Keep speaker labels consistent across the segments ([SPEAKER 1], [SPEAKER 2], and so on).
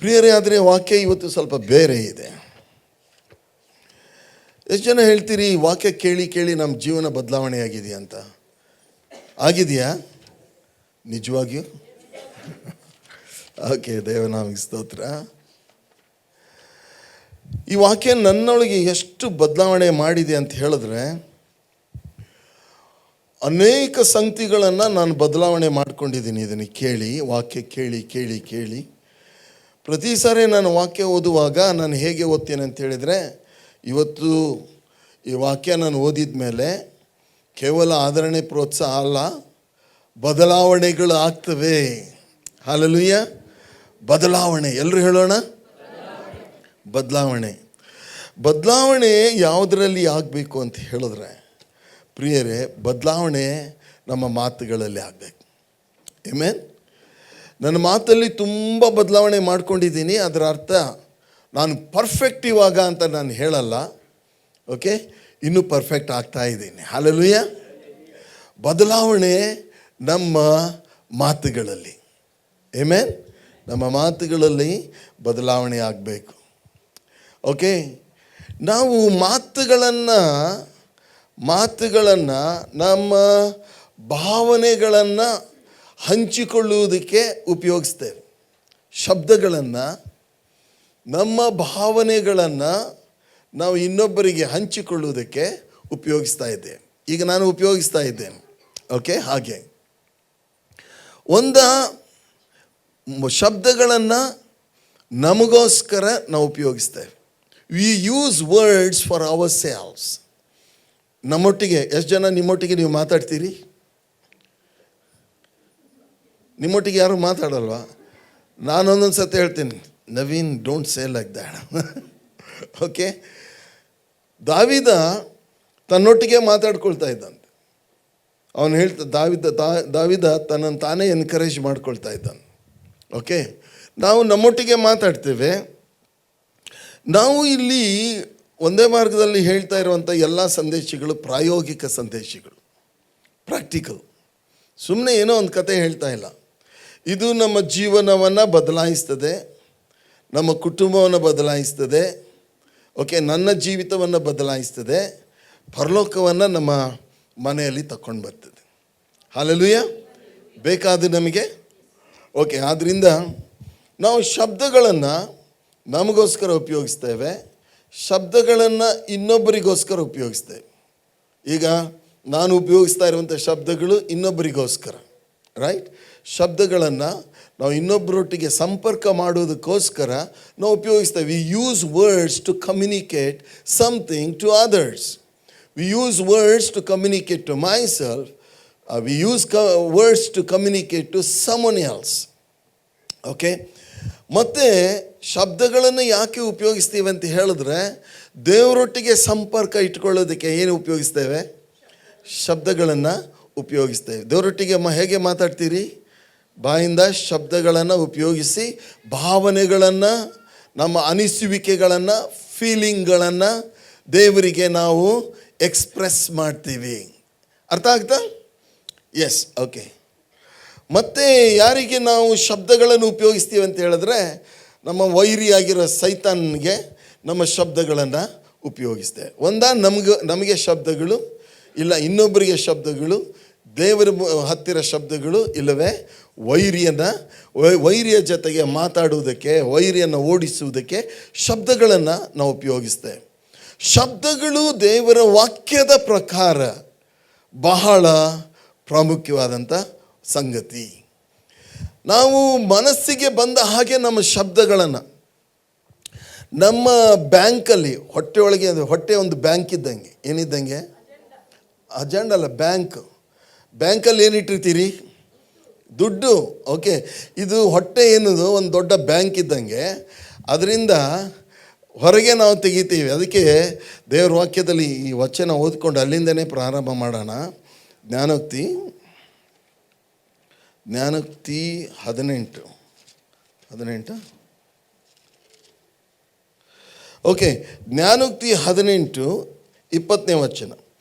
[SPEAKER 1] ಪ್ರಿಯರೇ, ಆದರೆ ವಾಕ್ಯ ಇವತ್ತು ಸ್ವಲ್ಪ ಬೇರೆ ಇದೆ. ಎಷ್ಟು ಜನ ಹೇಳ್ತೀರಿ ವಾಕ್ಯ ಕೇಳಿ ಕೇಳಿ ನಮ್ಮ ಜೀವನ ಬದಲಾವಣೆ ಆಗಿದೆಯಾ ಅಂತ? ಆಗಿದೆಯಾ ನಿಜವಾಗಿಯೂ? ಓಕೆ, ದೇವನಾಮಕ್ಕೆ ಸ್ತೋತ್ರ. ಈ ವಾಕ್ಯ ನನ್ನೊಳಗೆ ಎಷ್ಟು ಬದಲಾವಣೆ ಮಾಡಿದೆ ಅಂತ ಹೇಳಿದ್ರೆ, ಅನೇಕ ಸಂಗತಿಗಳನ್ನು ನಾನು ಬದಲಾವಣೆ ಮಾಡ್ಕೊಂಡಿದ್ದೀನಿ. ಇದನ್ನು ಕೇಳಿ, ವಾಕ್ಯ ಕೇಳಿ ಕೇಳಿ ಕೇಳಿ ಪ್ರತಿ ಸಾರಿ ನಾನು ವಾಕ್ಯ ಓದುವಾಗ ನಾನು ಹೇಗೆ ಓದ್ತೇನೆ ಅಂತ ಹೇಳಿದರೆ, ಇವತ್ತು ಈ ವಾಕ್ಯ ನಾನು ಓದಿದ ಮೇಲೆ ಕೇವಲ ಆದರಣೆ ಪ್ರೋತ್ಸಾಹ ಅಲ್ಲ, ಬದಲಾವಣೆಗಳು ಆಗ್ತವೆ. ಹಲ್ಲೆಲೂಯ. ಬದಲಾವಣೆ, ಎಲ್ಲರೂ ಹೇಳೋಣ, ಬದಲಾವಣೆ. ಬದಲಾವಣೆ ಯಾವುದರಲ್ಲಿ ಆಗಬೇಕು ಅಂತ ಹೇಳಿದ್ರೆ ಪ್ರಿಯರೇ, ಬದಲಾವಣೆ ನಮ್ಮ ಮಾತುಗಳಲ್ಲಿ ಆಗಬೇಕು. ಆಮೆನ್. ನನ್ನ ಮಾತಲ್ಲಿ ತುಂಬ ಬದಲಾವಣೆ ಮಾಡ್ಕೊಂಡಿದ್ದೀನಿ. ಅದರ ಅರ್ಥ ನಾನು ಪರ್ಫೆಕ್ಟ್ ಇವಾಗ ಅಂತ ನಾನು ಹೇಳಲ್ಲ. ಓಕೆ, ಇನ್ನೂ ಪರ್ಫೆಕ್ಟ್ ಆಗ್ತಾ ಇದ್ದೀನಿ. ಹಲ್ಲೆಲೂಯ. ಬದಲಾವಣೆ ನಮ್ಮ ಮಾತುಗಳಲ್ಲಿ. ಆಮೆನ್. ನಮ್ಮ ಮಾತುಗಳಲ್ಲಿ ಬದಲಾವಣೆ ಆಗಬೇಕು. ಓಕೆ, ನಾವು ಮಾತುಗಳನ್ನು ನಮ್ಮ ಭಾವನೆಗಳನ್ನು ಹಂಚಿಕೊಳ್ಳುವುದಕ್ಕೆ ಉಪಯೋಗಿಸ್ತೇವೆ. ಶಬ್ದಗಳನ್ನು, ನಮ್ಮ ಭಾವನೆಗಳನ್ನು ನಾವು ಇನ್ನೊಬ್ಬರಿಗೆ ಹಂಚಿಕೊಳ್ಳುವುದಕ್ಕೆ ಉಪಯೋಗಿಸ್ತಾ ಇದ್ದೇವೆ. ಈಗ ನಾನು ಉಪಯೋಗಿಸ್ತಾ ಇದ್ದೇನೆ. ಓಕೆ, ಹಾಗೆ ಶಬ್ದಗಳನ್ನು ನಮಗೋಸ್ಕರ ನಾವು ಉಪಯೋಗಿಸ್ತೇವೆ. We use words for our selves. ನಮ್ಮೊಟ್ಟಿಗೆ ಎಷ್ಟು ಜನ ನಿಮ್ಮೊಟ್ಟಿಗೆ ನೀವು ಮಾತಾಡ್ತೀರಿ? ನಿಮ್ಮೊಟ್ಟಿಗೆ ಯಾರು ಮಾತಾಡಲ್ವಾ? ನಾನೊಂದೊಂದು ಸತಿ ಹೇಳ್ತೀನಿ, Naveen, don't say like that. Okay, ದಾವೀದ ತನ್ನೊಟ್ಟಿಗೆ ಮಾತಾಡ್ಕೊಳ್ತಾ ಇದ್ದಂತೆ. ಅವನು ದಾವೀದ ತನ್ನನ್ನು ತಾನೇ ಎನ್ಕರೇಜ್ ಮಾಡ್ಕೊಳ್ತಾ ಇದ್ದಾನೆ. ಓಕೆ, ನಾವು ನಮ್ಮೊಟ್ಟಿಗೆ ಮಾತಾಡ್ತೇವೆ. ನಾವು ಇಲ್ಲಿ ಒಂದೇ ಮಾರ್ಗದಲ್ಲಿ ಹೇಳ್ತಾ ಇರುವಂಥ ಎಲ್ಲ ಸಂದೇಶಗಳು ಪ್ರಾಯೋಗಿಕ ಸಂದೇಶಗಳು, ಪ್ರಾಕ್ಟಿಕಲ್. ಸುಮ್ಮನೆ ಏನೋ ಒಂದು ಕತೆ ಹೇಳ್ತಾ ಇಲ್ಲ. ಇದು ನಮ್ಮ ಜೀವನವನ್ನು ಬದಲಾಯಿಸ್ತದೆ, ನಮ್ಮ ಕುಟುಂಬವನ್ನು ಬದಲಾಯಿಸ್ತದೆ. ಓಕೆ, ನನ್ನ ಜೀವಿತವನ್ನು ಬದಲಾಯಿಸ್ತದೆ, ಪರಲೋಕವನ್ನು ನಮ್ಮ ಮನೆಯಲ್ಲಿ ತಗೊಂಡು ಬರ್ತದೆ. ಹಲ್ಲೆಲೂಯ. ಬೇಕಾದ ನಮಗೆ. ಓಕೆ, ಆದ್ದರಿಂದ ನಾವು ಶಬ್ದಗಳನ್ನು ನಮಗೋಸ್ಕರ ಉಪಯೋಗಿಸ್ತೇವೆ, ಶಬ್ದಗಳನ್ನು ಇನ್ನೊಬ್ಬರಿಗೋಸ್ಕರ ಉಪಯೋಗಿಸ್ತೇವೆ. ಈಗ ನಾನು ಉಪಯೋಗಿಸ್ತಾ ಇರುವಂಥ ಶಬ್ದಗಳು ಇನ್ನೊಬ್ಬರಿಗೋಸ್ಕರ, ರೈಟ್? ಶಬ್ದಗಳನ್ನು ನಾವು ಇನ್ನೊಬ್ಬರೊಟ್ಟಿಗೆ ಸಂಪರ್ಕ ಮಾಡೋದಕ್ಕೋಸ್ಕರ ನಾವು ಉಪಯೋಗಿಸ್ತೇವೆ. We use words to communicate something to others. We use words to communicate to myself. We use words to communicate to someone. Okay, ಮತ್ತು ಶಬ್ದಗಳನ್ನು ಯಾಕೆ ಉಪಯೋಗಿಸ್ತೀವಿ ಅಂತ ಹೇಳಿದ್ರೆ, ದೇವರೊಟ್ಟಿಗೆ ಸಂಪರ್ಕ ಇಟ್ಕೊಳ್ಳೋದಕ್ಕೆ ಏನು ಉಪಯೋಗಿಸ್ತೇವೆ? ಶಬ್ದಗಳನ್ನು ಉಪಯೋಗಿಸ್ತೇವೆ. ದೇವರೊಟ್ಟಿಗೆ ಹೇಗೆ ಮಾತಾಡ್ತೀರಿ? ಬಾಯಿಂದ ಶಬ್ದಗಳನ್ನು ಉಪಯೋಗಿಸಿ ಭಾವನೆಗಳನ್ನು, ನಮ್ಮ ಅನಿಸುವಿಕೆಗಳನ್ನು, ಫೀಲಿಂಗ್ಗಳನ್ನು ದೇವರಿಗೆ ನಾವು ಎಕ್ಸ್ಪ್ರೆಸ್ ಮಾಡ್ತೀವಿ. ಅರ್ಥ ಆಗ್ತಾ? ಎಸ್. ಓಕೆ, ಮತ್ತು ಯಾರಿಗೆ ನಾವು ಶಬ್ದಗಳನ್ನು ಉಪಯೋಗಿಸ್ತೀವಿ ಅಂತ ಹೇಳಿದ್ರೆ, ನಮ್ಮ ವೈರಿಯಾಗಿರೋ ಸೈತಾನ್ಗೆ ನಮ್ಮ ಶಬ್ದಗಳನ್ನು ಉಪಯೋಗಿಸ್ತೇವೆ. ನಮಗೆ ಶಬ್ದಗಳು, ಇಲ್ಲ ಇನ್ನೊಬ್ಬರಿಗೆ ಶಬ್ದಗಳು, ದೇವರ ಹತ್ತಿರ ಶಬ್ದಗಳು, ಇಲ್ಲವೇ ವೈರಿಯ ಜೊತೆಗೆ ಮಾತಾಡುವುದಕ್ಕೆ, ವೈರಿಯನ್ನು ಓಡಿಸುವುದಕ್ಕೆ ಶಬ್ದಗಳನ್ನು ನಾವು ಉಪಯೋಗಿಸ್ತೇವೆ. ಶಬ್ದಗಳು ದೇವರ ವಾಕ್ಯದ ಪ್ರಕಾರ ಬಹಳ ಪ್ರಾಮುಖ್ಯವಾದಂಥ ಸಂಗತಿ. ನಾವು ಮನಸ್ಸಿಗೆ ಬಂದ ಹಾಗೆ ನಮ್ಮ ಶಬ್ದಗಳನ್ನು, ನಮ್ಮ ಬ್ಯಾಂಕಲ್ಲಿ ಹೊಟ್ಟೆ ಒಂದು ಬ್ಯಾಂಕ್ ಇದ್ದಂಗೆ. ಏನಿದ್ದಂಗೆ? ಅಜೆಂಡ ಅಲ್ಲ, ಬ್ಯಾಂಕಲ್ಲಿ ಏನಿಟ್ಟಿರ್ತೀರಿ? ದುಡ್ಡು. ಓಕೆ, ಇದು ಹೊಟ್ಟೆ ಏನದು ಒಂದು ದೊಡ್ಡ ಬ್ಯಾಂಕ್ ಇದ್ದಂಗೆ. ಅದರಿಂದ ಹೊರಗೆ ನಾವು ತೆಗಿತೀವಿ. ಅದಕ್ಕೆ ದೇವ್ರ ವಾಕ್ಯದಲ್ಲಿ ಈ ವಚನ ಓದ್ಕೊಂಡು ಅಲ್ಲಿಂದನೇ ಪ್ರಾರಂಭ ಮಾಡೋಣ. ಜ್ಞಾನೋಕ್ತಿ 18. ಓಕೆ, ಜ್ಞಾನೋಕ್ತಿ 18:20 ವಚನ.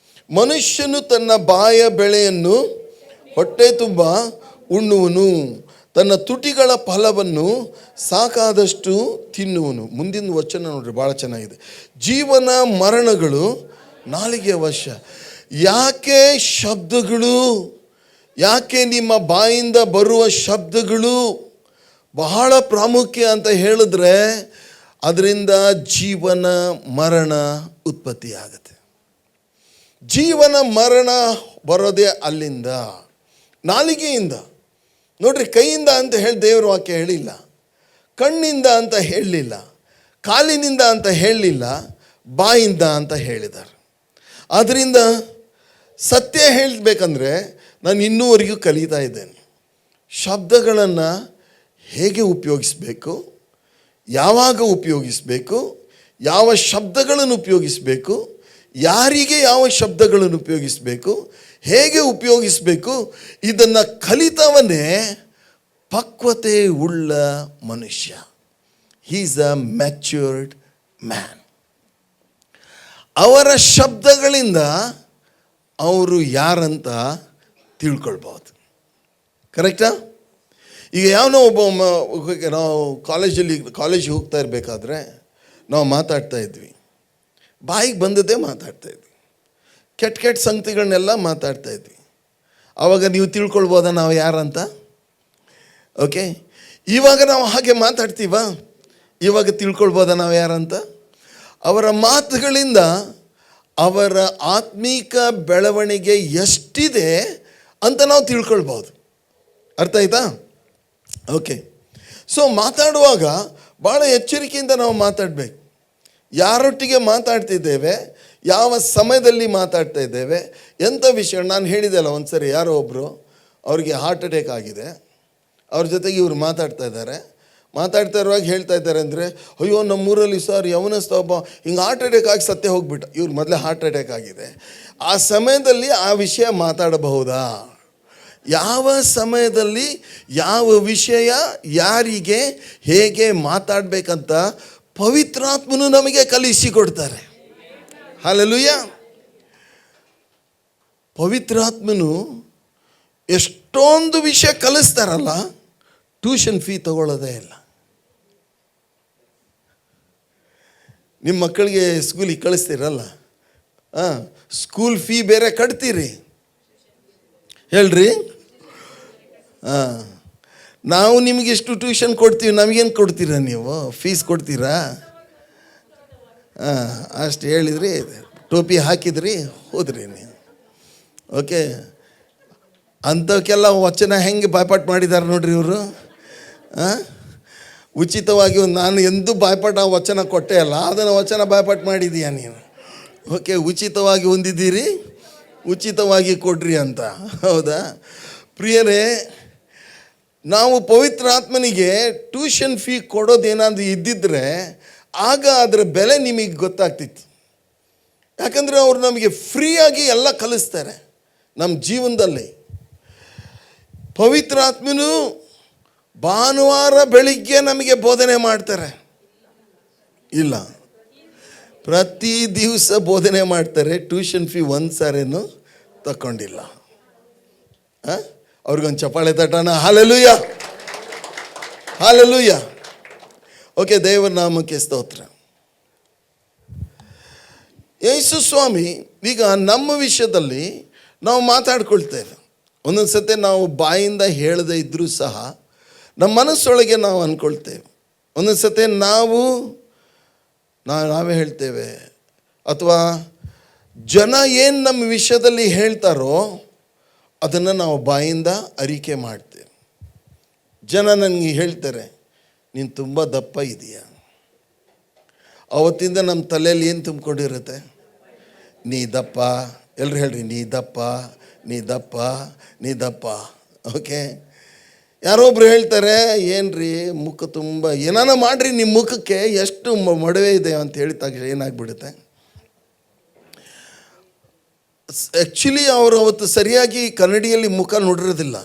[SPEAKER 1] ಮನುಷ್ಯನು ತನ್ನ ಬಾಯ ಬೆಳೆಯನ್ನು ಹೊಟ್ಟೆ ತುಂಬ ಉಣ್ಣುವನು, ತನ್ನ ತುಟಿಗಳ ಫಲವನ್ನು ಸಾಕಾದಷ್ಟು ತಿನ್ನುವನು. ಮುಂದಿನ ವಚನ ನೋಡ್ರಿ, ಭಾಳ ಚೆನ್ನಾಗಿದೆ. ಜೀವನ ಮರಣಗಳು ನಾಲಿಗೆಯ ವಶ. ಯಾಕೆ ಶಬ್ದಗಳು, ಯಾಕೆ ನಿಮ್ಮ ಬಾಯಿಂದ ಬರುವ ಶಬ್ದಗಳು ಬಹಳ ಪ್ರಾಮುಖ್ಯ ಅಂತ ಹೇಳಿದ್ರೆ, ಅದರಿಂದ ಜೀವನ ಮರಣ ಉತ್ಪತ್ತಿ ಆಗುತ್ತೆ. ಜೀವನ ಮರಣ ಬರೋದೇ ಅಲ್ಲಿಂದ, ನಾಲಿಗೆಯಿಂದ. ನೋಡ್ರಿ, ಕೈಯಿಂದ ಅಂತ ಹೇಳಿ ದೇವರ ವಾಕ್ಯ ಹೇಳಿಲ್ಲ, ಕಣ್ಣಿಂದ ಅಂತ ಹೇಳಲಿಲ್ಲ, ಕಾಲಿನಿಂದ ಅಂತ ಹೇಳಲಿಲ್ಲ, ಬಾಯಿಂದ ಅಂತ ಹೇಳಿದ್ದಾರೆ. ಆದ್ದರಿಂದ ಸತ್ಯ ಹೇಳಬೇಕಂದ್ರೆ ನಾನು ಇನ್ನೂವರೆಗೂ ಕಲಿತಾ ಇದ್ದೇನೆ. ಶಬ್ದಗಳನ್ನು ಹೇಗೆ ಉಪಯೋಗಿಸಬೇಕು, ಯಾವಾಗ ಉಪಯೋಗಿಸಬೇಕು, ಯಾವ ಶಬ್ದಗಳನ್ನು ಉಪಯೋಗಿಸಬೇಕು, ಯಾರಿಗೆ ಯಾವ ಶಬ್ದಗಳನ್ನು ಉಪಯೋಗಿಸಬೇಕು, ಹೇಗೆ ಉಪಯೋಗಿಸಬೇಕು, ಇದನ್ನು ಕಲಿತವನೇ ಪಕ್ವತೆ ಉಳ್ಳ ಮನುಷ್ಯ. He is a matured man. ಅವರ ಶಬ್ದಗಳಿಂದ ಅವರು ಯಾರಂತ ತಿಳ್ಕೊಳ್ಬೋದು. ಕರೆಕ್ಟಾ? ಈಗ ಯಾವನೋ ನಾವು ಕಾಲೇಜಿಗೆ ಹೋಗ್ತಾ ಇರಬೇಕಾದ್ರೆ ನಾವು ಮಾತಾಡ್ತಾ ಇದ್ವಿ, ಬಾಯಿಗೆ ಬಂದದ್ದೇ ಮಾತಾಡ್ತಾ ಇದ್ವಿ, ಕೆಟ್ಟ ಕೆಟ್ಟ ಸಂಗತಿಗಳನ್ನೆಲ್ಲ ಮಾತಾಡ್ತಾ ಇದ್ವಿ. ಆವಾಗ ನೀವು ತಿಳ್ಕೊಳ್ಬೋದಾ ನಾವು ಯಾರಂತ? ಓಕೆ, ಇವಾಗ ನಾವು ಹಾಗೆ ಮಾತಾಡ್ತೀವ? ಇವಾಗ ತಿಳ್ಕೊಳ್ಬೋದಾ ನಾವು ಯಾರಂತ? ಅವರ ಮಾತುಗಳಿಂದ ಅವರ ಆತ್ಮೀಕ ಬೆಳವಣಿಗೆ ಎಷ್ಟಿದೆ ಅಂತ ನಾವು ತಿಳ್ಕೊಳ್ಬೋದು. ಅರ್ಥ ಆಯ್ತಾ? ಓಕೆ, ಸೊ ಮಾತಾಡುವಾಗ ಭಾಳ ಎಚ್ಚರಿಕೆಯಿಂದ ನಾವು ಮಾತಾಡಬೇಕು. ಯಾರೊಟ್ಟಿಗೆ ಮಾತಾಡ್ತಿದ್ದೇವೆ, ಯಾವ ಸಮಯದಲ್ಲಿ ಮಾತಾಡ್ತಾ ಇದ್ದೇವೆ, ಎಂಥ ವಿಷಯ. ನಾನು ಹೇಳಿದೆಲ್ಲ ಒಂದು ಸರಿ, ಯಾರೋ ಒಬ್ಬರು ಅವ್ರಿಗೆ ಹಾರ್ಟ್ ಅಟ್ಯಾಕ್ ಆಗಿದೆ, ಅವ್ರ ಜೊತೆಗೆ ಇವ್ರು ಮಾತಾಡ್ತಾ ಇರುವಾಗ ಹೇಳ್ತಾ ಇದ್ದಾರೆ ಅಂದರೆ, ಅಯ್ಯೋ ನಮ್ಮೂರಲ್ಲಿ ಸರ್ ಯವನಸ್ಥ ಒಬ್ಬ ಹಿಂಗೆ ಹಾರ್ಟ್ ಅಟ್ಯಾಕ್ ಆಗಿ ಸತ್ತೇ ಹೋಗ್ಬಿಟ್ಟ. ಇವ್ರು ಮೊದಲೇ ಹಾರ್ಟ್ ಅಟ್ಯಾಕ್ ಆಗಿದೆ. ಆ ಸಮಯದಲ್ಲಿ ಆ ವಿಷಯ ಮಾತಾಡಬಹುದಾ? ಯಾವ ಸಮಯದಲ್ಲಿ ಯಾವ ವಿಷಯ ಯಾರಿಗೆ ಹೇಗೆ ಮಾತಾಡಬೇಕಂತ ಪವಿತ್ರಾತ್ಮನು ನಮಗೆ ಕಲಿಸಿಕೊಡ್ತಾರೆ. ಹಲ್ಲೆಲೂಯಾ. ಪವಿತ್ರಾತ್ಮನು ಎಷ್ಟೊಂದು ವಿಷಯ ಕಲಿಸ್ತಾರಲ್ಲ, ಟ್ಯೂಷನ್ ಫೀ ತಗೊಳ್ಳೋದೇ ಇಲ್ಲ. ನಿಮ್ಮ ಮಕ್ಕಳಿಗೆ ಸ್ಕೂಲಿಗೆ ಕಳಿಸ್ತೀರಲ್ಲ, ಸ್ಕೂಲ್ ಫೀ ಬೇರೆ ಕಟ್ತೀರಿ, ಹೇಳ್ರಿ. ನಾವು ನಿಮಗೆ ಎಷ್ಟು ಟ್ಯೂಷನ್ ಕೊಡ್ತೀವಿ, ನಮಗೇನು ಕೊಡ್ತೀರಾ? ನೀವು ಫೀಸ್ ಕೊಡ್ತೀರಾ? ಅಷ್ಟು ಹೇಳಿದ್ರಿ, ಟೋಪಿ ಹಾಕಿದ್ರಿ, ಹೋದ್ರಿ ನೀವು. ಓಕೆ, ಅಂಥಕ್ಕೆಲ್ಲ ವಚನ ಹೆಂಗೆ ಬಾಯ್ಪಾಟ್ ಮಾಡಿದ್ದಾರೆ ನೋಡ್ರಿ ಇವರು. ಉಚಿತವಾಗಿ ನಾನು ಎಂದೂ ಬಾಯ್ಪಾಟ್ ಆ ವಚನ ಕೊಟ್ಟೇ ಅಲ್ಲ, ಅದನ್ನು ವಚನ ಬಾಯ್ಪಾಟ್ ಮಾಡಿದೀಯ ನೀನು. ಓಕೆ, ಉಚಿತವಾಗಿ ಹೊಂದಿದ್ದೀರಿ, ಉಚಿತವಾಗಿ ಕೊಡ್ರಿ ಅಂತ. ಹೌದಾ ಪ್ರಿಯರೇ? ನಾವು ಪವಿತ್ರಾತ್ಮನಿಗೆ ಟ್ಯೂಷನ್ ಫೀ ಕೊಡೋದೇನಾದರೂ ಇದ್ದಿದ್ದರೆ ಆಗ ಅದರ ಬೆಲೆ ನಿಮಗೆ ಗೊತ್ತಾಗ್ತಿತ್ತು. ಯಾಕಂದರೆ ಅವರು ನಮಗೆ ಫ್ರೀಯಾಗಿ ಎಲ್ಲ ಕಲಿಸ್ತಾರೆ ನಮ್ಮ ಜೀವನದಲ್ಲಿ. ಪವಿತ್ರಾತ್ಮನು ಭಾನುವಾರ ಬೆಳಿಗ್ಗೆ ನಮಗೆ ಬೋಧನೆ ಮಾಡ್ತಾರೆ ಇಲ್ಲ, ಪ್ರತಿ ದಿವಸ ಬೋಧನೆ ಮಾಡ್ತಾರೆ. ಟ್ಯೂಷನ್ ಫೀ ಒಂದು ಸಾರೇನು ತಗೊಂಡಿಲ್ಲ. ಅವ್ರಿಗೊಂದು ಚಪ್ಪಾಳೆ ತಟ್ಟೋಣ. Hallelujah, hallelujah. ಓಕೆ, ದೇವರ ನಾಮಕ್ಕೆ ಸ್ತೋತ್ರ. ಯೇಸು ಸ್ವಾಮಿ ಈಗ ನಮ್ಮ ವಿಷಯದಲ್ಲಿ ನಾವು ಮಾತಾಡ್ಕೊಳ್ತೇವೆ. ಒಂದೊಂದು ಸತಿ ನಾವು ಬಾಯಿಂದ ಹೇಳದೇ ಇದ್ದರೂ ಸಹ ನಮ್ಮ ಮನಸ್ಸೊಳಗೆ ನಾವು ಅಂದ್ಕೊಳ್ತೇವೆ. ಒಂದೊಂದು ಸತಿ ನಾವೇ ಹೇಳ್ತೇವೆ, ಅಥವಾ ಜನ ಏನು ನಮ್ಮ ವಿಷಯದಲ್ಲಿ ಹೇಳ್ತಾರೋ ಅದನ್ನು ನಾವು ಬಾಯಿಂದ ಅರಿಕೆ ಮಾಡ್ತೇವೆ. ಜನ ನನಗೆ ಹೇಳ್ತಾರೆ, ನೀನು ತುಂಬ ದಪ್ಪ ಇದೆಯಾ. ಅವತ್ತಿಂದ ನಮ್ಮ ತಲೆಯಲ್ಲಿ ಏನು ತುಂಬಿಕೊಂಡಿರುತ್ತೆ? ನೀ ದಪ್ಪ. ಎಲ್ಲರೂ ಹೇಳ್ರಿ, ನೀ ದಪ್ಪ, ನೀ ದಪ್ಪ, ನೀ ದಪ್ಪ. ಓಕೆ, ಯಾರೊಬ್ರು ಹೇಳ್ತಾರೆ, ಏನ್ರಿ ಮುಖ ತುಂಬ ಏನಾನ ಮಾಡಿರಿ, ನಿಮ್ಮ ಮುಖಕ್ಕೆ ಎಷ್ಟು ಮೊಡವೆ ಇದೆ ಅಂತ ಹೇಳಿದ ತಕ್ಷಣ ಏನಾಗ್ಬಿಡುತ್ತೆ? ಆ್ಯಕ್ಚುಲಿ ಅವರು ಅವತ್ತು ಸರಿಯಾಗಿ ಕನ್ನಡಿಯಲ್ಲಿ ಮುಖ ನೋಡಿರೋದಿಲ್ಲ.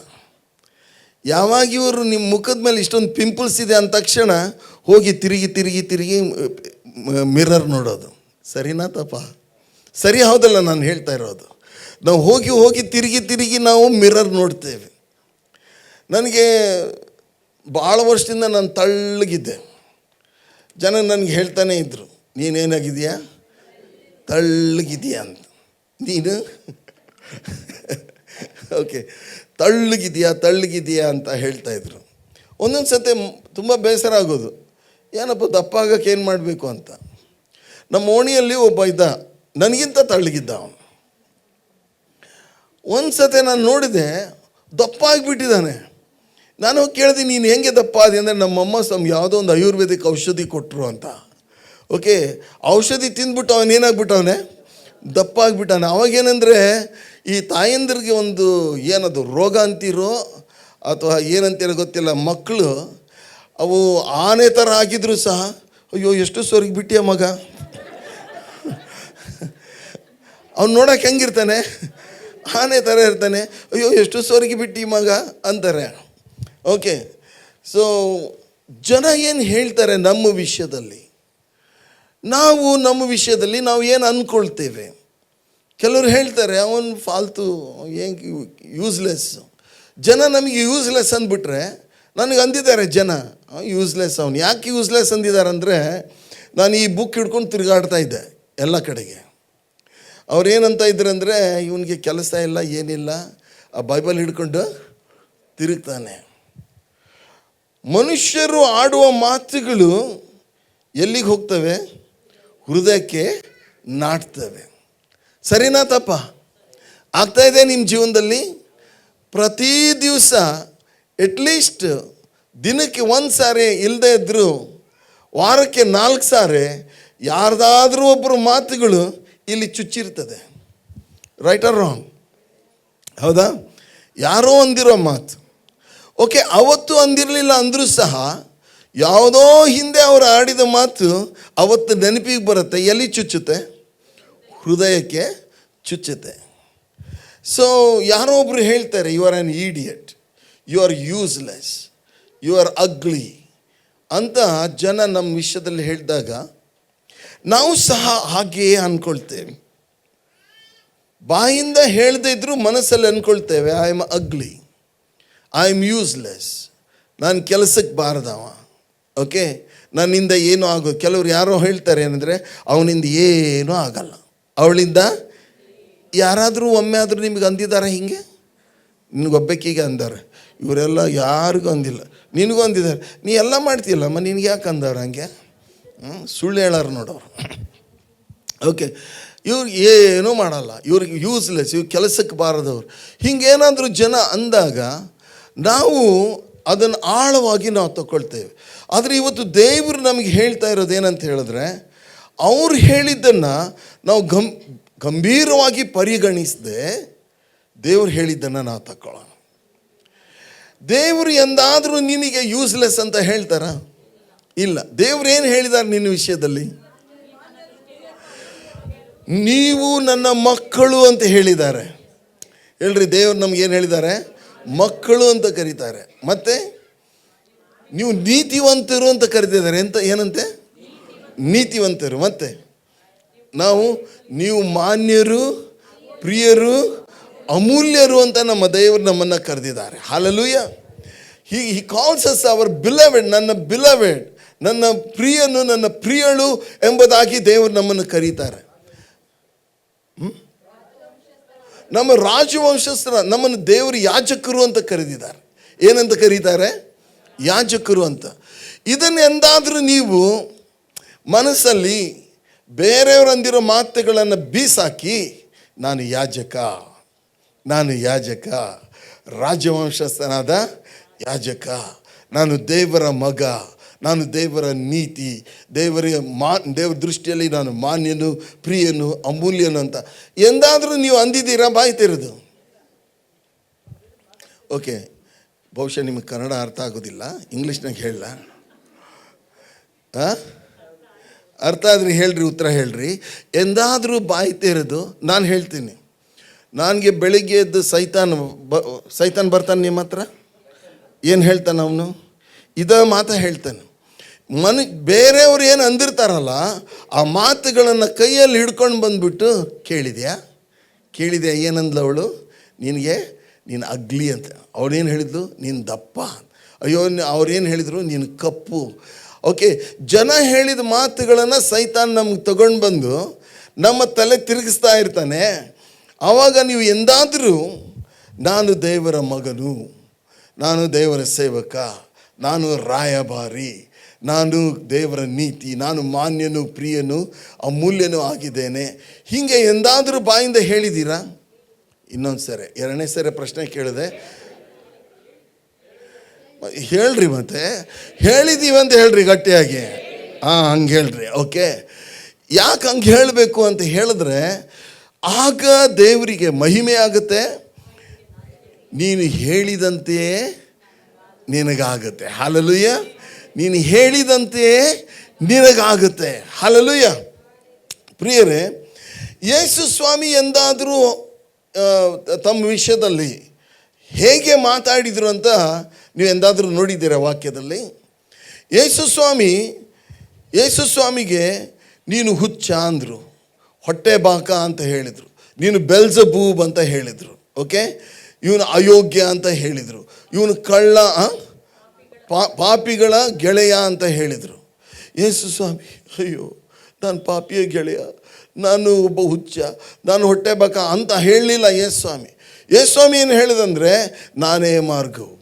[SPEAKER 1] ಯಾವಾಗ ಇವರು ನಿಮ್ಮ ಮುಖದ ಮೇಲೆ ಇಷ್ಟೊಂದು ಪಿಂಪಲ್ಸ್ ಇದೆ ಅಂದ ತಕ್ಷಣ ಹೋಗಿ ತಿರುಗಿ ಮಿರರ್ ನೋಡೋದು. ಸರಿನಾ ತಪ್ಪ? ಸರಿ ಹೌದಲ್ಲ ನಾನು ಹೇಳ್ತಾ ಇರೋದು? ನಾವು ಹೋಗಿ ತಿರುಗಿ ನಾವು ಮಿರರ್ ನೋಡ್ತೇವೆ. ನನಗೆ ಭಾಳ ವರ್ಷದಿಂದ ನಾನು ತಳ್ಳಗಿದ್ದೆ. ಜನ ನನಗೆ ಹೇಳ್ತಾನೆ ಇದ್ದರು, ನೀನೇನಾಗಿದೆಯಾ, ತಳ್ಳಗಿದೆಯಾ ಅಂತ. ನೀನು ಓಕೆ, ತಳ್ಳಗಿದೆಯಾ ಅಂತ ಹೇಳ್ತಾಯಿದ್ರು. ಒಂದೊಂದು ಸತಿ ತುಂಬ ಬೇಸರ ಆಗೋದು, ಏನಪ್ಪ ದಪ್ಪ ಆಗೋಕ್ಕೆ ಏನು ಮಾಡಬೇಕು ಅಂತ. ನಮ್ಮ ಓಣಿಯಲ್ಲಿ ಒಬ್ಬ ಇದ್ದ, ನನಗಿಂತ ತಳ್ಳಗಿದ್ದ ಅವನು. ಒಂದು ಸತಿ ನಾನು ನೋಡಿದೆ, ದಪ್ಪ ಆಗಿಬಿಟ್ಟಿದ್ದಾನೆ. ನಾನು ಕೇಳಿದೆ, ನೀನು ಹೆಂಗೆ ದಪ್ಪ ಆದಿ ಅಂದರೆ, ನಮ್ಮಮ್ಮ ಯಾವುದೋ ಒಂದು ಆಯುರ್ವೇದಿಕ್ ಔಷಧಿ ಕೊಟ್ಟರು ಅಂತ. ಓಕೆ, ಔಷಧಿ ತಿಂದ್ಬಿಟ್ಟು ಅವನೇನಾಗ್ಬಿಟ್ಟವನೆ, ದಪ್ಪ ಆಗಿಬಿಟ್ಟಾನೆ. ಅವಾಗೇನೆಂದರೆ, ಈ ತಾಯಂದ್ರಿಗೆ ಒಂದು ಏನದು ರೋಗ ಅಂತೀರೋ ಅಥವಾ ಏನಂತೀರೋ ಗೊತ್ತಿಲ್ಲ, ಮಕ್ಕಳು ಅವು ಆನೆ ಥರ ಆಗಿದ್ರು ಸಹ, ಅಯ್ಯೋ ಎಷ್ಟು ಸೊರಗಿ ಬಿಟ್ಟಿಯ ಮಗ, ಅವ್ನು ನೋಡೋಕೆ ಹೆಂಗಿರ್ತಾನೆ, ಆನೆ ಥರ ಇರ್ತಾನೆ, ಅಯ್ಯೋ ಎಷ್ಟು ಸೊರಗಿ ಬಿಟ್ಟು ಮಗ ಅಂತಾರೆ. ಓಕೆ, ಸೊ ಜನ ಏನು ಹೇಳ್ತಾರೆ ನಮ್ಮ ವಿಷಯದಲ್ಲಿ, ನಮ್ಮ ವಿಷಯದಲ್ಲಿ ನಾವು ಏನು ಅಂದ್ಕೊಳ್ತೇವೆ. ಕೆಲವರು ಹೇಳ್ತಾರೆ ಅವನು ಫಾಲ್ತು, ಏನು ಯೂಸ್ಲೆಸ್. ಜನ ನಮಗೆ ಯೂಸ್ಲೆಸ್ ಅಂದ್ಬಿಟ್ರೆ, ನನಗೆ ಅಂದಿದ್ದಾರೆ ಜನ ಯೂಸ್ಲೆಸ್, ಅವನು ಯಾಕೆ ಯೂಸ್ಲೆಸ್ ಅಂದಿದ್ದಾರೆ ಅಂದರೆ, ನಾನು ಈ ಬುಕ್ ಹಿಡ್ಕೊಂಡು ತಿರುಗಾಡ್ತಾ ಇದ್ದೆ ಎಲ್ಲ ಕಡೆಗೆ. ಅವ್ರೇನಂತ ಇದ್ರು ಅಂದರೆ, ಇವನಿಗೆ ಕೆಲಸ ಇಲ್ಲ ಏನಿಲ್ಲ, ಆ ಬೈಬಲ್ ಹಿಡ್ಕೊಂಡು ತಿರುಗ್ತಾನೆ. ಮನುಷ್ಯರು ಆಡುವ ಮಾತುಗಳು ಎಲ್ಲಿಗೆ ಹೋಗ್ತವೆ, ಹೃದಯಕ್ಕೆ ನಾಟ್ತವೆ. ಸರಿನಾ ತಪ್ಪ? ಆಗ್ತಾಯಿದೆ ನಿಮ್ಮ ಜೀವನದಲ್ಲಿ? ಪ್ರತಿ ದಿವಸ ಅಟ್ಲೀಸ್ಟ್ ದಿನಕ್ಕೆ 1 ಸಾರಿ ಇಲ್ಲದೆ ಇದ್ದರೂ ವಾರಕ್ಕೆ 4 ಸಾರಿ ಯಾರ್ದಾದ್ರೂ ಒಬ್ಬರು ಮಾತುಗಳು ಇಲ್ಲಿ ಚುಚ್ಚಿರ್ತದೆ. Right R wrong? ಹೌದಾ? ಯಾರೋ ಅಂದಿರೋ ಮಾತು. ಓಕೆ, ಅವತ್ತು ಅಂದಿರಲಿಲ್ಲ ಅಂದರೂ ಸಹ ಯಾವುದೋ ಹಿಂದೆ ಅವರು ಆಡಿದ ಮಾತು ಅವತ್ತು ನೆನಪಿಗೆ ಬರುತ್ತೆ. ಎಲ್ಲಿ ಚುಚ್ಚುತ್ತೆ? ಹೃದಯಕ್ಕೆ ಚುಚ್ಚುತ್ತೆ. ಸೊ ಯಾರೋ ಒಬ್ಬರು ಹೇಳ್ತಾರೆ, you are an idiot, you are useless, you are ugly ಅಂತ ಜನ ನಮ್ಮ ವಿಷಯದಲ್ಲಿ ಹೇಳಿದಾಗ ನಾವು ಸಹ ಹಾಗೆಯೇ ಅಂದ್ಕೊಳ್ತೇವೆ. ಬಾಯಿಂದ ಹೇಳದೇ ಇದ್ದರೂ ಮನಸ್ಸಲ್ಲಿ ಅಂದ್ಕೊಳ್ತೇವೆ, I am ugly, I am useless, ನಾನು ಕೆಲಸಕ್ಕೆ ಬಾರದವ. ಓಕೆ, ನನ್ನಿಂದ ಏನೂ ಆಗೋದು. ಕೆಲವರು ಯಾರೋ ಹೇಳ್ತಾರೆ ಏನಂದರೆ, ಅವನಿಂದ ಏನೂ ಆಗಲ್ಲ, ಅವಳಿಂದ. ಯಾರಾದರೂ ಒಮ್ಮೆ ಆದರೂ ನಿಮಗೆ ಅಂದಿದ್ದಾರೆ ಹಿಂಗೆ? ನಿನಗೊಬ್ಬಕ್ಕಿಗೆ ಅಂದಾರೆ, ಇವರೆಲ್ಲ ಯಾರಿಗೂ ಅಂದಿಲ್ಲ. ನಿನಗೂ ಅಂದಿದ್ದಾರೆ, ನೀ ಎಲ್ಲ ಮಾಡ್ತೀಯಲ್ಲಮ್ಮ, ನಿನಗೆ ಯಾಕೆ ಅಂದವ್ರು ಹಂಗೆ? ಸುಳ್ಳು ಹೇಳಾರು ನೋಡೋರು. ಓಕೆ, ಇವ್ರಿಗೆ ಏನೂ ಮಾಡಲ್ಲ, ಇವ್ರಿಗೆ ಯೂಸ್ಲೆಸ್, ಇವ್ರು ಕೆಲಸಕ್ಕೆ ಬಾರದವ್ರು, ಹಿಂಗೇನಾದರೂ ಜನ ಅಂದಾಗ ನಾವು ಅದನ್ನು ಆಳವಾಗಿ ನಾವು ತಗೊಳ್ತೇವೆ. ಆದರೆ ಇವತ್ತು ದೇವರು ನಮಗೆ ಹೇಳ್ತಾ ಇರೋದು ಏನಂತ ಹೇಳಿದ್ರೆ, ಅವ್ರು ಹೇಳಿದ್ದನ್ನು ನಾವು ಗಂಭೀರವಾಗಿ ಪರಿಗಣಿಸದೆ ದೇವ್ರು ಹೇಳಿದ್ದನ್ನು ನಾವು ತಗೊಳ್ಳೋಣ. ದೇವರು ಎಂದಾದರೂ ನಿನಗೆ ಯೂಸ್ಲೆಸ್ ಅಂತ ಹೇಳ್ತಾರ? ಇಲ್ಲ. ದೇವ್ರು ಏನು ಹೇಳಿದ್ದಾರೆ ನಿನ್ನ ವಿಷಯದಲ್ಲಿ? ನೀವು ನನ್ನ ಮಕ್ಕಳು ಅಂತ ಹೇಳಿದ್ದಾರೆ. ಹೇಳ್ರಿ, ದೇವ್ರು ನಮ್ಗೇನು ಹೇಳಿದ್ದಾರೆ? ಮಕ್ಕಳು ಅಂತ ಕರೀತಾರೆ. ಮತ್ತೆ ನೀವು ನೀತಿವಂತರು ಅಂತ ಕರೀತಿದ್ದಾರೆ. ಏನಂತೆ? ನೀತಿವಂತರು. ಮತ್ತೆ ನೀವು ಮಾನ್ಯರು, ಪ್ರಿಯರು, ಅಮೂಲ್ಯರು ಅಂತ ನಮ್ಮ ದೇವರು ನಮ್ಮನ್ನು ಕರೆದಿದ್ದಾರೆ. Hallelujah. He calls us our beloved, ನನ್ನ ಬಿಲವೆಡ್, ನನ್ನ ಪ್ರಿಯನು, ನನ್ನ ಪ್ರಿಯಳು ಎಂಬುದಾಗಿ ದೇವರು ನಮ್ಮನ್ನು ಕರೀತಾರೆ. ನಮ್ಮ ರಾಜವಂಶಸ್ಥರ, ನಮ್ಮನ್ನು ದೇವರು ಯಾಜಕರು ಅಂತ ಕರೆದಿದ್ದಾರೆ. ಏನಂತ ಕರೀತಾರೆ? ಯಾಜಕರು ಅಂತ. ಇದನ್ನು ಎಂದಾದರೂ ನೀವು ಮನಸ್ಸಲ್ಲಿ ಬೇರೆಯವರು ಅಂದಿರೋ ಮಾತುಗಳನ್ನು ಬೀಸಾಕಿ, ನಾನು ಯಾಜಕ, ರಾಜವಂಶಸ್ಥನಾದ ಯಾಜಕ, ನಾನು ದೇವರ ಮಗ, ನಾನು ದೇವರ ನೀತಿ, ದೇವರ ದೃಷ್ಟಿಯಲ್ಲಿ ನಾನು ಮಾನ್ಯನು, ಪ್ರಿಯನು, ಅಮೂಲ್ಯನು ಅಂತ ಎಂದಾದರೂ ನೀವು ಅಂದಿದ್ದೀರಾ? ಬಾಯಿ ತೆರೆದು. ಓಕೆ, ಬಹುಶಃ ನಿಮಗೆ ಕನ್ನಡ ಅರ್ಥ ಆಗೋದಿಲ್ಲ, ಇಂಗ್ಲೀಷ್ನಾಗ ಹೇಳಲ್ಲ. ಅರ್ಥ ಆದರೆ ಹೇಳ್ರಿ, ಉತ್ತರ ಹೇಳ್ರಿ. ಎಂದಾದರೂ ಬಾಯಿ ತೆರೆದು ನಾನು ಹೇಳ್ತೀನಿ, ನನಗೆ ಬೆಳಿಗ್ಗೆ ಎದ್ದು ಸೈತಾನ್ ಬರ್ತಾನೆ ನಿಮ್ಮ ಹತ್ರ. ಏನು ಹೇಳ್ತಾನೆ ಅವನು? ಮಾತು ಹೇಳ್ತಾನೆ. ಬೇರೆಯವ್ರು ಏನು ಅಂದಿರ್ತಾರಲ್ಲ, ಆ ಮಾತುಗಳನ್ನು ಕೈಯಲ್ಲಿ ಹಿಡ್ಕೊಂಡು ಬಂದುಬಿಟ್ಟು, ಕೇಳಿದ್ಯಾ ಏನಂದ್ಲು ಅವಳು? ನೀನು ಅಗ್ಲಿ ಅಂತ. ಅವಳೇನು ಹೇಳಿದ್ಲು? ನೀನು ದಪ್ಪ. ಅಯ್ಯೋ ಅವ್ರೇನು ಹೇಳಿದರು, ನೀನು ಕಪ್ಪು. ಓಕೆ, ಜನ ಹೇಳಿದ ಮಾತುಗಳನ್ನು ಸೈತಾನ್ ನಮ್ಗೆ ತಗೊಂಡು ಬಂದು ನಮ್ಮ ತಲೆ ತಿರುಗಿಸ್ತಾ ಇರ್ತಾನೆ. ಆವಾಗ ನೀವು ಎಂದಾದರೂ ನಾನು ದೇವರ ಮಗನು, ನಾನು ದೇವರ ಸೇವಕ, ನಾನು ರಾಯಭಾರಿ, ನಾನು ದೇವರ ನೀತಿ, ನಾನು ಮಾನ್ಯನು, ಪ್ರಿಯನು, ಅಮೂಲ್ಯನೂ ಆಗಿದ್ದೇನೆ, ಹೀಗೆ ಎಂದಾದರೂ ಬಾಯಿಂದ ಹೇಳಿದ್ದೀರಾ? ಇನ್ನೊಂದು ಸರಿ, ಎರಡನೇ ಸರಿ ಪ್ರಶ್ನೆ ಕೇಳಿದೆ, ಹೇಳ್ರಿ. ಮತ್ತೆ ಹೇಳಿದ್ದೀವಿ ಅಂತ ಹೇಳ್ರಿ ಗಟ್ಟಿಯಾಗಿ. ಹಂಗೆ ಹೇಳ್ರಿ. ಓಕೆ, ಯಾಕೆ ಹಂಗೆ ಹೇಳಬೇಕು ಅಂತ ಹೇಳಿದ್ರೆ ಆಗ ದೇವರಿಗೆ ಮಹಿಮೆ ಆಗುತ್ತೆ. ನೀನು ಹೇಳಿದಂತೆಯೇ ನಿನಗಾಗುತ್ತೆ. ಹಲ್ಲೆಲೂಯ. ನೀನು ಹೇಳಿದಂತೆಯೇ ನಿನಗಾಗುತ್ತೆ. ಹಲ್ಲೆಲೂಯ. ಪ್ರಿಯರೇ, ಯೇಸು ಸ್ವಾಮಿ ಎಂದಾದರೂ ತಮ್ಮ ವಿಷಯದಲ್ಲಿ ಹೇಗೆ ಮಾತಾಡಿದರು ಅಂತ ನೀವು ಎಂದಾದರೂ ನೋಡಿದ್ದೀರಾ ವಾಕ್ಯದಲ್ಲಿ? ಯೇಸು ಸ್ವಾಮಿಗೆ ನೀನು ಹುಚ್ಚ ಅಂದರು, ಹೊಟ್ಟೆ ಬಾಕ ಅಂತ ಹೇಳಿದರು, ನೀನು ಬೆಲ್ಜಬೂಬ್ ಅಂತ ಹೇಳಿದರು. ಓಕೆ, ಇವನು ಅಯೋಗ್ಯ ಅಂತ ಹೇಳಿದರು, ಇವನು ಕಳ್ಳ, ಪಾಪಿಗಳ ಗೆಳೆಯ ಅಂತ ಹೇಳಿದರು. ಯೇಸು ಸ್ವಾಮಿ, ಅಯ್ಯೋ ನಾನು ಪಾಪಿಯ ಗೆಳೆಯ, ನಾನು ಒಬ್ಬ ಹುಚ್ಚ, ನಾನು ಹೊಟ್ಟೆ ಬಾಕ ಅಂತ ಹೇಳಲಿಲ್ಲ ಯೇಸು ಸ್ವಾಮಿ ಏನು ಹೇಳಿದಂದರೆ, ನಾನೇ ಮಾರ್ಗವು,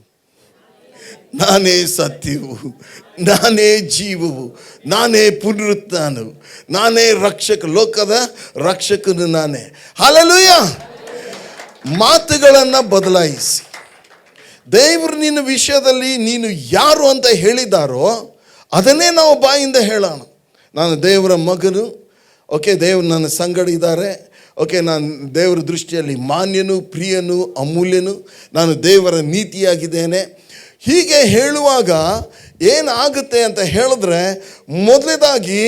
[SPEAKER 1] ನಾನೇ ಸತ್ಯವು, ನಾನೇ ಜೀವವು, ನಾನೇ ಪುನರುತ್ಥಾನವು, ನಾನೇ ರಕ್ಷಕ, ಲೋಕದ ರಕ್ಷಕನು ನಾನೇ. ಹಲ್ಲೆಲೂಯ. ಮಾತುಗಳನ್ನು ಬದಲಾಯಿಸಿ ದೇವರು ನಿನ್ನ ವಿಷಯದಲ್ಲಿ ನೀನು ಯಾರು ಅಂತ ಹೇಳಿದಾರೋ ಅದನ್ನೇ ನಾವು ಬಾಯಿಂದ ಹೇಳೋಣ. ನಾನು ದೇವರ ಮಗನು. ಓಕೆ, ದೇವರು ನನ್ನ ಸಂಗಡ ಇದ್ದಾರೆ. ಓಕೆ, ನಾನು ದೇವರ ದೃಷ್ಟಿಯಲ್ಲಿ ಮಾನ್ಯನು, ಪ್ರಿಯನು, ಅಮೂಲ್ಯನು, ನಾನು ದೇವರ ನೀತಿಯಾಗಿದ್ದೇನೆ. ಹೀಗೆ ಹೇಳುವಾಗ ಏನಾಗುತ್ತೆ ಅಂತ ಹೇಳಿದ್ರೆ, ಮೊದಲನೇದಾಗಿ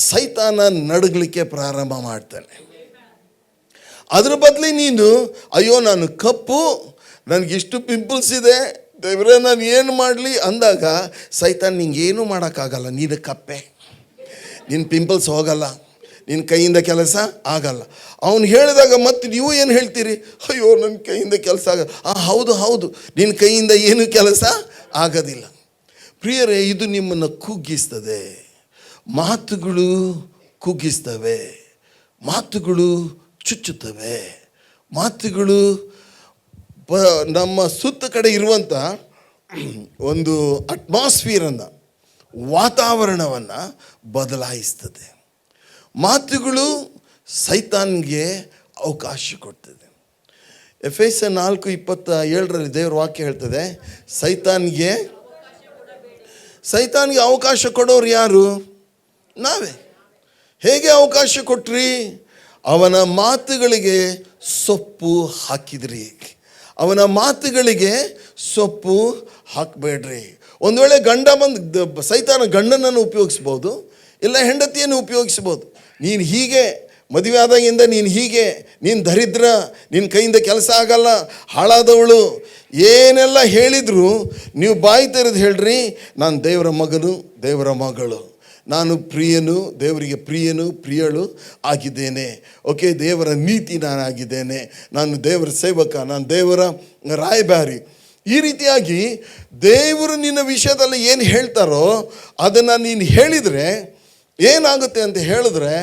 [SPEAKER 1] ಸೈತಾನ ನಡುಗಲಿಕ್ಕೆ ಪ್ರಾರಂಭ ಮಾಡ್ತಾನೆ. ಅದ್ರ ಬದಲಿ ನೀನು ಅಯ್ಯೋ ನಾನು ಕಪ್ಪು, ನನಗಿಷ್ಟು ಪಿಂಪಲ್ಸ್ ಇದೆ, ದೇವರೇ ನಾನು ಏನು ಮಾಡಲಿ ಅಂದಾಗ ಸೈತಾನ್ ನಿಂಗೇನು ಮಾಡೋಕ್ಕಾಗಲ್ಲ, ನೀನು ಕಪ್ಪೆ, ನಿನ್ನ ಪಿಂಪಲ್ಸ್ ಹೋಗಲ್ಲ, ನಿನ್ನ ಕೈಯಿಂದ ಕೆಲಸ ಆಗಲ್ಲ. ಅವನು ಹೇಳಿದಾಗ ಮತ್ತೆ ನೀವು ಏನು ಹೇಳ್ತೀರಿ? ಅಯ್ಯೋ ನನ್ನ ಕೈಯಿಂದ ಕೆಲಸ ಆಗ. ಹೌದು, ನಿನ್ನ ಕೈಯಿಂದ ಏನು ಕೆಲಸ ಆಗೋದಿಲ್ಲ. ಪ್ರಿಯರೇ, ಇದು ನಿಮ್ಮನ್ನು ಕುಗ್ಗಿಸ್ತದೆ. ಮಾತುಗಳು ಕುಗ್ಗಿಸ್ತವೆ, ಮಾತುಗಳು ಚುಚ್ಚುತ್ತವೆ, ಮಾತುಗಳು ನಮ್ಮ ಸುತ್ತ ಕಡೆ ಇರುವಂಥ ಒಂದು ಅಟ್ಮಾಸ್ಫಿಯರನ್ನು, ವಾತಾವರಣವನ್ನು ಬದಲಾಯಿಸ್ತದೆ. ಮಾತುಗಳು ಸೈತಾನ್ಗೆ ಅವಕಾಶ ಕೊಡ್ತದೆ. ಎಫೆಸ 4:27 ದೇವರ ವಾಕ್ಯ ಹೇಳ್ತದೆ, ಸೈತಾನ್ಗೆ ಅವಕಾಶ ಕೊಡೋರು ಯಾರು? ನಾವೇ. ಹೇಗೆ ಅವಕಾಶ ಕೊಟ್ರಿ? ಅವನ ಮಾತುಗಳಿಗೆ ಸೊಪ್ಪು ಹಾಕಿದ್ರಿ. ಅವನ ಮಾತುಗಳಿಗೆ ಸೊಪ್ಪು ಹಾಕಬೇಡ್ರಿ. ಒಂದು ವೇಳೆ ಗಂಡ ಬಂದು ಸೈತಾನ ಗಂಡನನ್ನು ಉಪಯೋಗಿಸ್ಬೋದು, ಇಲ್ಲ ಹೆಂಡತಿಯನ್ನು ಉಪಯೋಗಿಸ್ಬೋದು. ನೀನು ಹೀಗೆ ಮದುವೆ ಆದಾಗಿಂದ ನೀನು ದರಿದ್ರ, ನಿನ್ನ ಕೈಯಿಂದ ಕೆಲಸ ಆಗಲ್ಲ, ಹಾಳಾದವಳು, ಏನೆಲ್ಲ ಹೇಳಿದ್ರು ನೀವು ಬಾಯಿ ತೆರೆದು ಹೇಳ್ರಿ, ನಾನು ದೇವರ ಮಗನು, ದೇವರ ಮಗಳು, ನಾನು ಪ್ರಿಯನು, ದೇವರಿಗೆ ಪ್ರಿಯನು, ಪ್ರಿಯಳು ಆಗಿದ್ದೇನೆ. ಓಕೆ, ದೇವರ ನೀತಿ ನಾನಾಗಿದ್ದೇನೆ, ನಾನು ದೇವರ ಸೇವಕ, ನಾನು ದೇವರ ರಾಯಭಾರಿ. ಈ ರೀತಿಯಾಗಿ ದೇವರು ನಿನ್ನ ವಿಷಯದಲ್ಲಿ ಏನು ಹೇಳ್ತಾರೋ ಅದನ್ನು ನೀನು ಹೇಳಿದರೆ ಏನಾಗುತ್ತೆ ಅಂತ ಹೇಳಿದ್ರೆ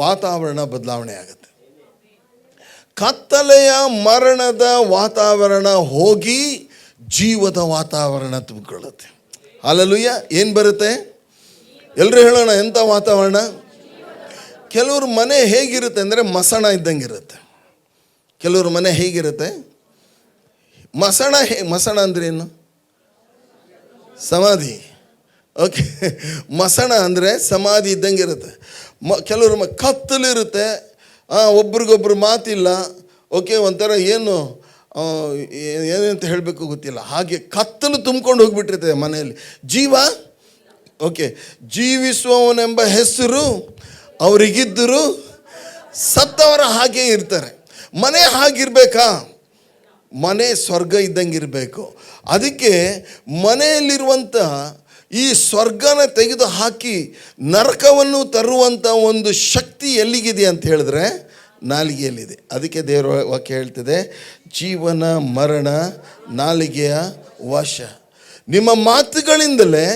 [SPEAKER 1] ವಾತಾವರಣ ಬದಲಾವಣೆ ಆಗುತ್ತೆ. ಕತ್ತಲೆಯ ಮರಣದ ವಾತಾವರಣ ಹೋಗಿ ಜೀವದ ವಾತಾವರಣ ತುಂಬಿಕೊಳ್ಳುತ್ತೆ. ಹಲ್ಲೆಲೂಯ. ಏನು ಬರುತ್ತೆ? ಎಲ್ಲರೂ ಹೇಳೋಣ, ಎಂಥ ವಾತಾವರಣ? ಕೆಲವ್ರ ಮನೆ ಹೇಗಿರುತ್ತೆ ಅಂದರೆ ಮಸಣ ಇದ್ದಂಗೆ ಇರುತ್ತೆ. ಕೆಲವ್ರ ಮನೆ ಹೇಗಿರುತ್ತೆ? ಮಸಣ ಅಂದ್ರೇನು? ಸಮಾಧಿ. ಓಕೆ, ಮಸಣ ಅಂದರೆ ಸಮಾಧಿ ಇದ್ದಂಗೆ ಇರುತ್ತೆ. ಕೆಲವ್ರ ಕತ್ತಲಿರುತ್ತೆ, ಒಬ್ರಿಗೊಬ್ರು ಮಾತಿಲ್ಲ. ಓಕೆ, ಒಂಥರ ಏನಂತ ಹೇಳಬೇಕು ಗೊತ್ತಿಲ್ಲ, ಹಾಗೆ ಕತ್ತಲು ತುಂಬ್ಕೊಂಡು ಹೋಗ್ಬಿಟ್ಟಿರ್ತದೆ ಮನೆಯಲ್ಲಿ. ಓಕೆ, ಜೀವಿಸುವವನೆಂಬ ಹೆಸರು ಅವರಿಗಿದ್ದರು, ಸತ್ತವರ ಹಾಗೆ ಇರ್ತಾರೆ. ಮನೆ ಹಾಗಿರ್ಬೇಕಾ? ಮನೆ ಸ್ವರ್ಗ ಇದ್ದಂಗೆ ಇರಬೇಕು. ಅದಕ್ಕೆ ಮನೆಯಲ್ಲಿರುವಂಥ ಈ ಸ್ವರ್ಗನ ತೆಗೆದು ಹಾಕಿ ನರಕವನ್ನು ತರುವಂಥ ಒಂದು ಶಕ್ತಿ ಎಲ್ಲಿಗಿದೆ ಅಂತ ಹೇಳಿದ್ರೆ ನಾಲಿಗೆಯಲ್ಲಿದೆ. ಅದಕ್ಕೆ ದೇವರ ವಾಕ್ಯ ಹೇಳ್ತದೆ, ಜೀವನ ಮರಣ ನಾಲಿಗೆಯ ವಶ. ನಿಮ್ಮ ಮಾತುಗಳಿಂದಲೇ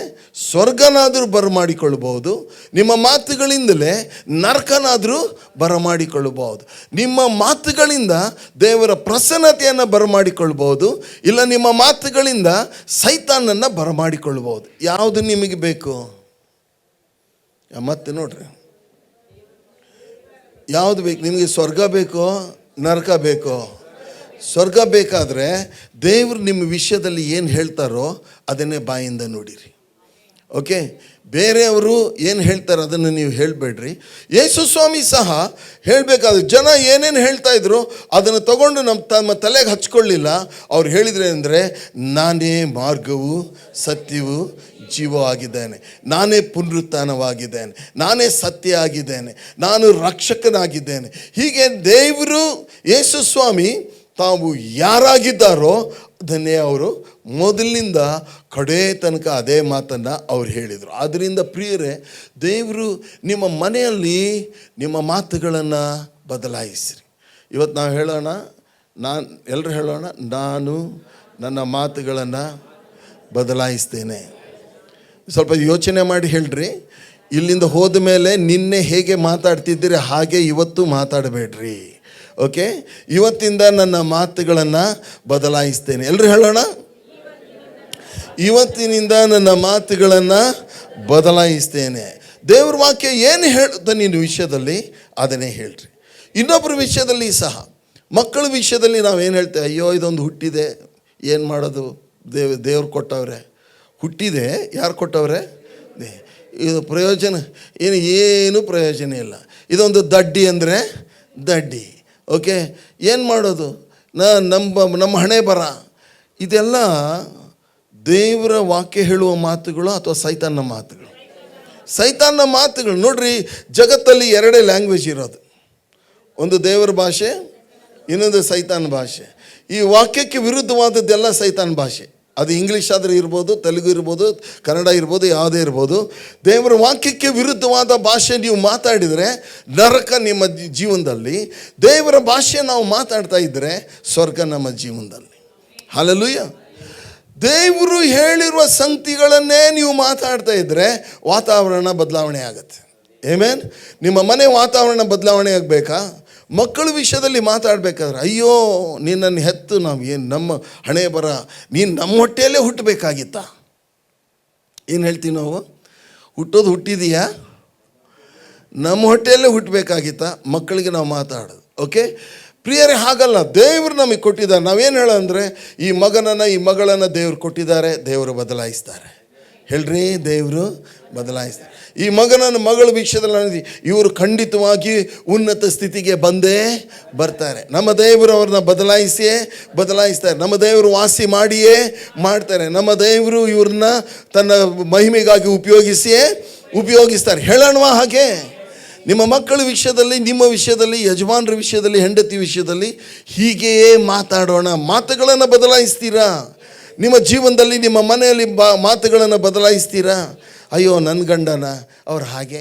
[SPEAKER 1] ಸ್ವರ್ಗನಾದರೂ ಬರಮಾಡಿಕೊಳ್ಳಬಹುದು, ನಿಮ್ಮ ಮಾತುಗಳಿಂದಲೇ ನರಕನಾದರೂ ಬರಮಾಡಿಕೊಳ್ಳಬಹುದು. ನಿಮ್ಮ ಮಾತುಗಳಿಂದ ದೇವರ ಪ್ರಸನ್ನತೆಯನ್ನು ಬರಮಾಡಿಕೊಳ್ಳಬಹುದು, ಇಲ್ಲ ನಿಮ್ಮ ಮಾತುಗಳಿಂದ ಸೈತಾನನ್ನು ಬರಮಾಡಿಕೊಳ್ಳಬಹುದು. ಯಾವುದು ನಿಮಗೆ ಬೇಕು? ಮತ್ತೆ ನೋಡ್ರಿ, ಯಾವುದು ಬೇಕು ನಿಮಗೆ? ಸ್ವರ್ಗ ಬೇಕೋ ನರಕ ಬೇಕೋ? ಸ್ವರ್ಗ ಬೇಕಾದರೆ ದೇವರು ನಿಮ್ಮ ವಿಷಯದಲ್ಲಿ ಏನು ಹೇಳ್ತಾರೋ ಅದನ್ನೇ ಬಾಯಿಂದ ನೋಡಿರಿ. ಓಕೆ, ಬೇರೆಯವರು ಏನು ಹೇಳ್ತಾರೆ ಅದನ್ನು ನೀವು ಹೇಳಬೇಡ್ರಿ. ಯೇಸು ಸ್ವಾಮಿ ಸಹ ಹೇಳಬೇಕಾದ್ರೆ ಜನ ಏನೇನು ಹೇಳ್ತಾ ಇದ್ರು ಅದನ್ನು ತಗೊಂಡು ತಮ್ಮ ತಲೆಗೆ ಹಚ್ಕೊಳ್ಳಿಲ್ಲ. ಅವ್ರು ಹೇಳಿದ್ರೆ ಅಂದರೆ, ನಾನೇ ಮಾರ್ಗವು ಸತ್ಯವು ಜೀವ ಆಗಿದ್ದೇನೆ, ನಾನೇ ಪುನರುತ್ಥಾನವಾಗಿದ್ದೇನೆ, ನಾನೇ ಸತ್ಯ ಆಗಿದ್ದೇನೆ, ನಾನು ರಕ್ಷಕನಾಗಿದ್ದೇನೆ. ಹೀಗೆ ದೇವರು ಯೇಸು ಸ್ವಾಮಿ ತಾವು ಯಾರಾಗಿದ್ದಾರೋ ಅದನ್ನೇ ಅವರು ಮೊದಲಿನಿಂದ ಕಡೇ ತನಕ ಅದೇ ಮಾತನ್ನು ಅವ್ರು ಹೇಳಿದರು. ಆದ್ದರಿಂದ ಪ್ರಿಯರೇ, ದೇವರು ನಿಮ್ಮ ಮನೆಯಲ್ಲಿ ನಿಮ್ಮ ಮಾತುಗಳನ್ನು ಬದಲಾಯಿಸಿರಿ. ಇವತ್ತು ನಾವು ಹೇಳೋಣ, ಎಲ್ಲರೂ ಹೇಳೋಣ, ನಾನು ನನ್ನ ಮಾತುಗಳನ್ನು ಬದಲಾಯಿಸ್ತೇನೆ. ಸ್ವಲ್ಪ ಯೋಚನೆ ಮಾಡಿ ಹೇಳ್ರಿ. ಇಲ್ಲಿಂದ ಹೋದ ಮೇಲೆ ನಿನ್ನೆ ಹೇಗೆ ಮಾತಾಡ್ತಿದ್ದೀರಿ ಹಾಗೆ ಇವತ್ತು ಮಾತಾಡಬೇಡ್ರಿ. ಓಕೆ, ಇವತ್ತಿಂದ ನನ್ನ ಮಾತುಗಳನ್ನು ಬದಲಾಯಿಸ್ತೇನೆ. ಎಲ್ಲರೂ ಹೇಳೋಣ, ಇವತ್ತಿನಿಂದ ನನ್ನ ಮಾತುಗಳನ್ನು ಬದಲಾಯಿಸ್ತೇನೆ. ದೇವ್ರ ವಾಕ್ಯ ಏನು ಹೇಳುತ್ತೆ ನಿನ್ನ ವಿಷಯದಲ್ಲಿ ಅದನ್ನೇ ಹೇಳ್ರಿ. ಇನ್ನೊಬ್ಬರ ವಿಷಯದಲ್ಲಿ ಸಹ, ಮಕ್ಕಳ ವಿಷಯದಲ್ಲಿ ನಾವೇನು ಹೇಳ್ತೇವೆ? ಅಯ್ಯೋ ಇದೊಂದು ಹುಟ್ಟಿದೆ, ಏನು ಮಾಡೋದು, ದೇವ್ರು ಕೊಟ್ಟವ್ರೆ. ಹುಟ್ಟಿದೆ, ಯಾರು ಕೊಟ್ಟವ್ರೆ? ಇದು ಪ್ರಯೋಜನ ಏನು ಪ್ರಯೋಜನ ಇಲ್ಲ. ಇದೊಂದು ದಡ್ಡಿ ಅಂದರೆ ದಡ್ಡಿ. ಓಕೆ, ಏನು ಮಾಡೋದು? ನಮ್ಮ ಹಣೆ ಬರ. ಇದೆಲ್ಲ ದೇವರ ವಾಕ್ಯ ಹೇಳುವ ಮಾತುಗಳು ಅಥವಾ ಸೈತಾನ್ನ ಮಾತುಗಳು? ಸೈತಾನ್ನ ಮಾತುಗಳು. ನೋಡ್ರಿ, ಜಗತ್ತಲ್ಲಿ ಎರಡೇ ಲ್ಯಾಂಗ್ವೇಜ್ ಇರೋದು, ಒಂದು ದೇವರ ಭಾಷೆ, ಇನ್ನೊಂದು ಸೈತಾನ್ ಭಾಷೆ. ಈ ವಾಕ್ಯಕ್ಕೆ ವಿರುದ್ಧವಾದದ್ದೆಲ್ಲ ಸೈತಾನ್ ಭಾಷೆ. ಅದು ಇಂಗ್ಲೀಷ್ ಆದರೆ ಇರ್ಬೋದು, ತೆಲುಗು ಇರ್ಬೋದು, ಕನ್ನಡ ಇರ್ಬೋದು, ಯಾವುದೇ ಇರ್ಬೋದು. ದೇವರ ವಾಕ್ಯಕ್ಕೆ ವಿರುದ್ಧವಾದ ಭಾಷೆ ನೀವು ಮಾತಾಡಿದರೆ ನರಕ ನಿಮ್ಮ ಜೀವನದಲ್ಲಿ. ದೇವರ ಭಾಷೆ ನಾವು ಮಾತಾಡ್ತಾ ಇದ್ದರೆ ಸ್ವರ್ಗ ನಮ್ಮ ಜೀವನದಲ್ಲಿ. ಹಲ್ಲೆಲೂಯ. ದೇವರು ಹೇಳಿರುವ ಸಂಗತಿಗಳನ್ನೇ ನೀವು ಮಾತಾಡ್ತಾ ಇದ್ದರೆ ವಾತಾವರಣ ಬದಲಾವಣೆ ಆಗುತ್ತೆ. ಆಮೆನ್. ನಿಮ್ಮ ಮನೆ ವಾತಾವರಣ ಬದಲಾವಣೆ ಆಗಬೇಕಾ? ಮಕ್ಕಳ ವಿಷಯದಲ್ಲಿ ಮಾತಾಡಬೇಕಾದ್ರೆ, ಅಯ್ಯೋ ನಿನ್ನನ್ನು ಹೆತ್ತು ನಾವು ಏನು ನಮ್ಮ ಹಣೆ ಬರ, ನೀನು ನಮ್ಮ ಹೊಟ್ಟೆಯಲ್ಲೇ ಹುಟ್ಟಬೇಕಾಗಿತ್ತ? ಏನು ಹೇಳ್ತೀವಿ ನಾವು? ಹುಟ್ಟಿದೀಯಾ? ನಮ್ಮ ಹೊಟ್ಟೆಯಲ್ಲೇ ಹುಟ್ಟಬೇಕಾಗಿತ್ತ? ಮಕ್ಕಳಿಗೆ ನಾವು ಮಾತಾಡೋದು. ಓಕೆ ಪ್ರಿಯರೇ, ಹಾಗಲ್ಲ. ದೇವರು ನಮಗೆ ಕೊಟ್ಟಿದ್ದಾರೆ. ನಾವೇನು ಹೇಳೋ ಅಂದರೆ, ಈ ಮಗಳನ್ನು ದೇವರು ಕೊಟ್ಟಿದ್ದಾರೆ, ದೇವರು ಬದಲಾಯಿಸ್ತಾರೆ. ಹೇಳ್ರಿ, ದೇವರು ಬದಲಾಯಿಸ್ತಾರೆ. ಈ ಮಗಳ ವಿಷಯದಲ್ಲಿ ಇವರು ಖಂಡಿತವಾಗಿ ಉನ್ನತ ಸ್ಥಿತಿಗೆ ಬಂದೇ ಬರ್ತಾರೆ. ನಮ್ಮ ದೇವರು ಅವ್ರನ್ನ ಬದಲಾಯಿಸ್ತಾರೆ. ನಮ್ಮ ದೇವರು ವಾಸಿ ಮಾಡಿಯೇ ಮಾಡ್ತಾರೆ. ನಮ್ಮ ದೇವರು ಇವ್ರನ್ನ ತನ್ನ ಮಹಿಮೆಗಾಗಿ ಉಪಯೋಗಿಸ್ತಾರೆ. ಹೇಳೋಣವಾ ಹಾಗೆ? ನಿಮ್ಮ ಮಕ್ಕಳ ವಿಷಯದಲ್ಲಿ, ನಿಮ್ಮ ವಿಷಯದಲ್ಲಿ, ಯಜಮಾನರ ವಿಷಯದಲ್ಲಿ, ಹೆಂಡತಿ ವಿಷಯದಲ್ಲಿ ಹೀಗೆಯೇ ಮಾತಾಡೋಣ. ಮಾತುಗಳನ್ನು ಬದಲಾಯಿಸ್ತೀರಾ? ನಿಮ್ಮ ಜೀವನದಲ್ಲಿ, ನಿಮ್ಮ ಮನೆಯಲ್ಲಿ ಮಾತುಗಳನ್ನು ಬದಲಾಯಿಸ್ತೀರಾ? ಅಯ್ಯೋ ನನ್ನ ಗಂಡನ ಅವ್ರು ಹಾಗೆ,